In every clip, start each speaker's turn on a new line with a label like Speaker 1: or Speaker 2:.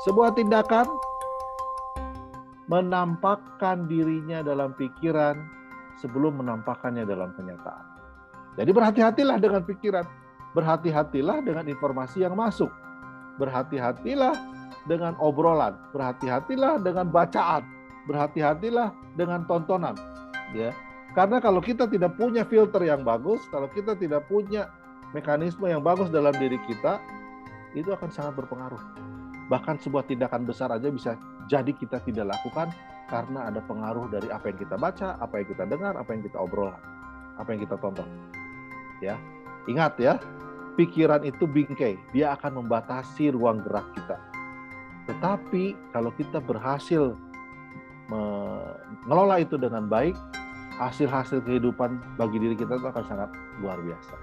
Speaker 1: Sebuah tindakan menampakkan dirinya dalam pikiran sebelum menampakkannya dalam kenyataan. Jadi berhati-hatilah dengan pikiran, berhati-hatilah dengan informasi yang masuk, berhati-hatilah dengan obrolan, berhati-hatilah dengan bacaan, berhati-hatilah dengan tontonan. Ya, karena kalau kita tidak punya filter yang bagus, kalau kita tidak punya mekanisme yang bagus dalam diri kita, itu akan sangat berpengaruh. Bahkan sebuah tindakan besar aja bisa jadi kita tidak lakukan karena ada pengaruh dari apa yang kita baca, apa yang kita dengar, apa yang kita obrolkan, apa yang kita tonton. Ya, ingat ya, pikiran itu bingkai, dia akan membatasi ruang gerak kita. Tetapi kalau kita berhasil mengelola itu dengan baik, hasil-hasil kehidupan bagi diri kita itu akan sangat luar biasa.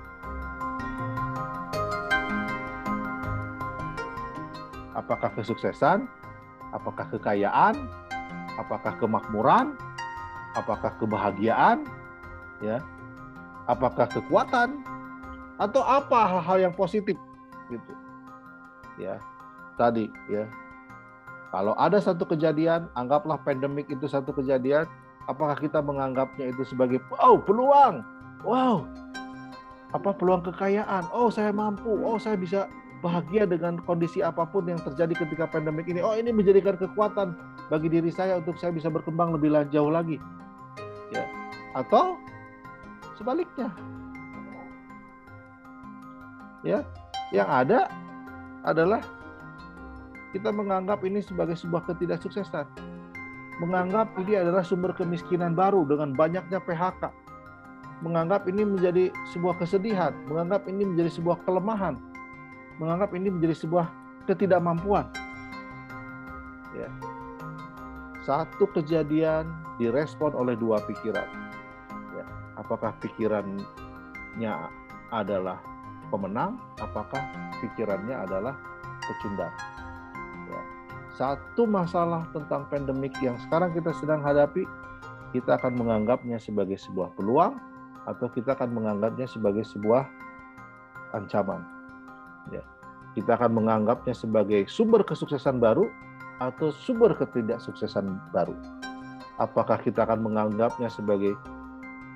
Speaker 1: Apakah kesuksesan, apakah kekayaan, apakah kemakmuran, apakah kebahagiaan, ya, apakah kekuatan, atau apa hal-hal yang positif, gitu. Ya, tadi ya, kalau ada satu kejadian, anggaplah pandemik itu satu kejadian, apakah kita menganggapnya itu sebagai peluang, peluang kekayaan, saya mampu, saya bisa bahagia dengan kondisi apapun yang terjadi ketika pandemik ini. Ini menjadikan kekuatan bagi diri saya untuk saya bisa berkembang lebih jauh lagi. Ya. Atau sebaliknya. Ya, yang ada adalah kita menganggap ini sebagai sebuah ketidaksuksesan. Menganggap ini adalah sumber kemiskinan baru dengan banyaknya PHK. Menganggap ini menjadi sebuah kesedihan, menganggap ini menjadi sebuah kelemahan. Menganggap ini menjadi sebuah ketidakmampuan. Ya. Satu kejadian direspon oleh dua pikiran. Ya. Apakah pikirannya adalah pemenang, apakah pikirannya adalah pecundang. Ya. Satu masalah tentang pandemik yang sekarang kita sedang hadapi, kita akan menganggapnya sebagai sebuah peluang atau kita akan menganggapnya sebagai sebuah ancaman. Ya. Kita akan menganggapnya sebagai sumber kesuksesan baru atau sumber ketidaksuksesan baru. Apakah kita akan menganggapnya sebagai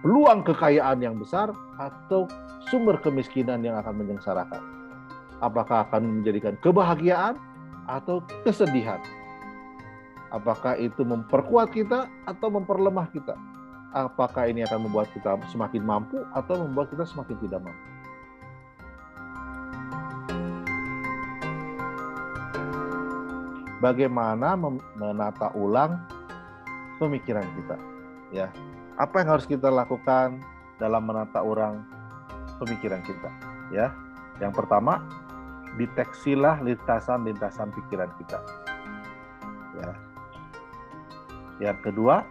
Speaker 1: peluang kekayaan yang besar atau sumber kemiskinan yang akan menyengsarakan? Apakah akan menjadikan kebahagiaan atau kesedihan? Apakah itu memperkuat kita atau memperlemah kita? Apakah ini akan membuat kita semakin mampu atau membuat kita semakin tidak mampu? Bagaimana menata ulang pemikiran kita, ya? Apa yang harus kita lakukan dalam menata ulang pemikiran kita, ya? Yang pertama, deteksilah lintasan-lintasan pikiran kita, ya. Yang kedua,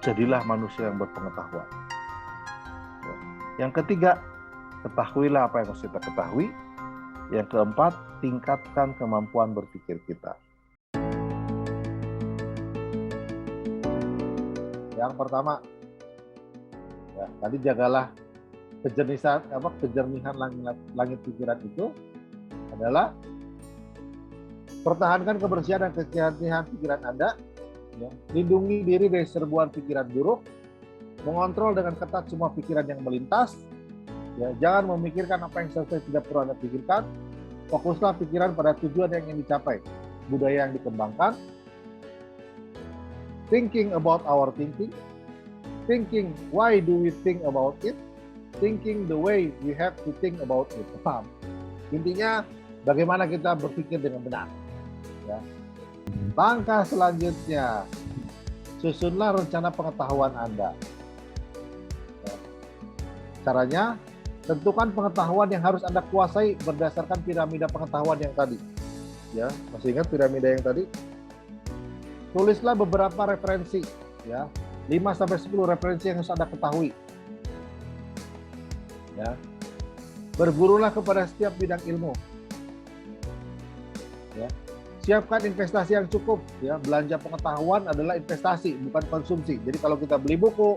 Speaker 1: jadilah manusia yang berpengetahuan. Ya. Yang ketiga, ketahuilah apa yang harus kita ketahui. Yang keempat, tingkatkan kemampuan berpikir kita. Yang pertama, ya, tadi jagalah kejernihan langit pikiran itu adalah pertahankan kebersihan dan kejernihan pikiran Anda, ya. Lindungi diri dari serbuan pikiran buruk, mengontrol dengan ketat semua pikiran yang melintas. Ya, jangan memikirkan apa yang seharusnya tidak perlu Anda pikirkan. Fokuslah pikiran pada tujuan yang ingin dicapai. Budaya yang dikembangkan. Thinking about our thinking. Thinking why do we think about it. Thinking the way we have to think about it. Paham? Intinya bagaimana kita berpikir dengan benar. Ya. Langkah selanjutnya, susunlah rencana pengetahuan Anda. Ya. Caranya, tentukan pengetahuan yang harus Anda kuasai berdasarkan piramida pengetahuan yang tadi. Ya, masih ingat piramida yang tadi? Tulislah beberapa referensi, ya. 5-10 referensi yang harus Anda ketahui. Ya. Bergurulah kepada setiap bidang ilmu. Ya. Siapkan investasi yang cukup, ya. Belanja pengetahuan adalah investasi, bukan konsumsi. Jadi kalau kita beli buku,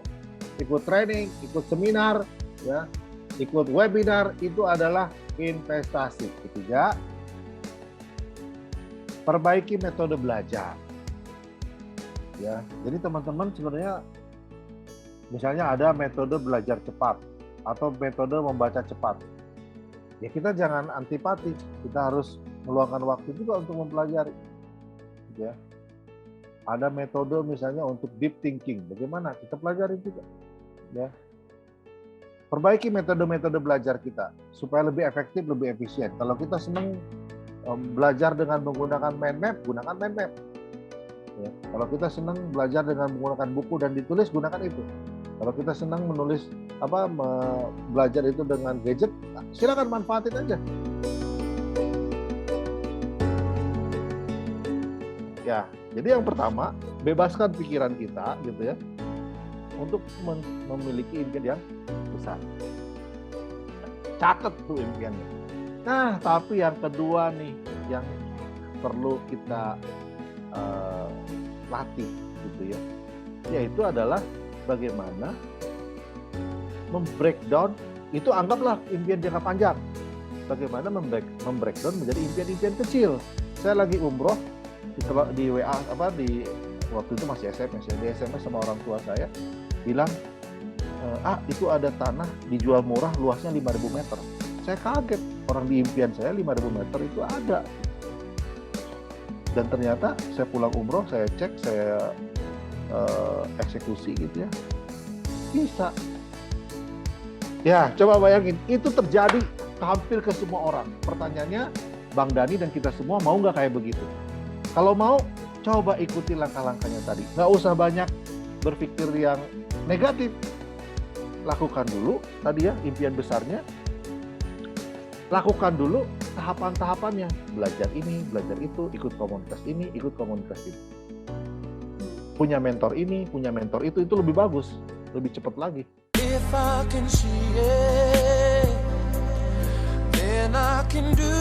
Speaker 1: ikut training, ikut seminar, ya, ikut webinar, itu adalah investasi. Ketiga, Perbaiki metode belajar. Ya, jadi teman-teman sebenarnya misalnya ada metode belajar cepat atau metode membaca cepat. Ya kita jangan antipati, kita harus meluangkan waktu juga untuk mempelajari. Ya. Ada metode misalnya untuk deep thinking, bagaimana kita pelajari juga. Ya. Perbaiki metode-metode belajar kita supaya lebih efektif, lebih efisien. Kalau kita senang belajar dengan menggunakan mind map, gunakan mind map. Ya. Kalau kita senang belajar dengan menggunakan buku dan ditulis, gunakan itu. Kalau kita senang menulis belajar itu dengan gadget, silakan manfaatin aja. Ya, jadi yang pertama, bebaskan pikiran kita gitu ya untuk memiliki impian yang besar. Catat tuh impiannya. Nah, tapi yang kedua nih yang perlu kita latih gitu ya, yaitu adalah bagaimana membreakdown, itu anggaplah impian jangka panjang. Bagaimana membreakdown menjadi impian-impian kecil. Saya lagi umroh di WA waktu itu masih SMS ya, di SMS sama orang tua saya bilang, itu ada tanah dijual murah luasnya 5.000 meter. Saya kaget, orang di impian saya 5.000 meter itu ada. Dan ternyata saya pulang umroh, saya cek, saya eksekusi gitu ya, bisa. Ya, coba bayangin, itu terjadi hampir ke semua orang. Pertanyaannya, Bang Dani dan kita semua mau nggak kayak begitu? Kalau mau, coba ikuti langkah-langkahnya tadi. Nggak usah banyak berpikir yang negatif. Lakukan dulu tadi ya, impian besarnya. Lakukan dulu tahapan-tahapannya. Belajar ini, belajar itu, ikut komunitas ini, ikut komunitas itu. Punya mentor ini, punya mentor itu lebih bagus, lebih cepat lagi. If I can see it, then I can do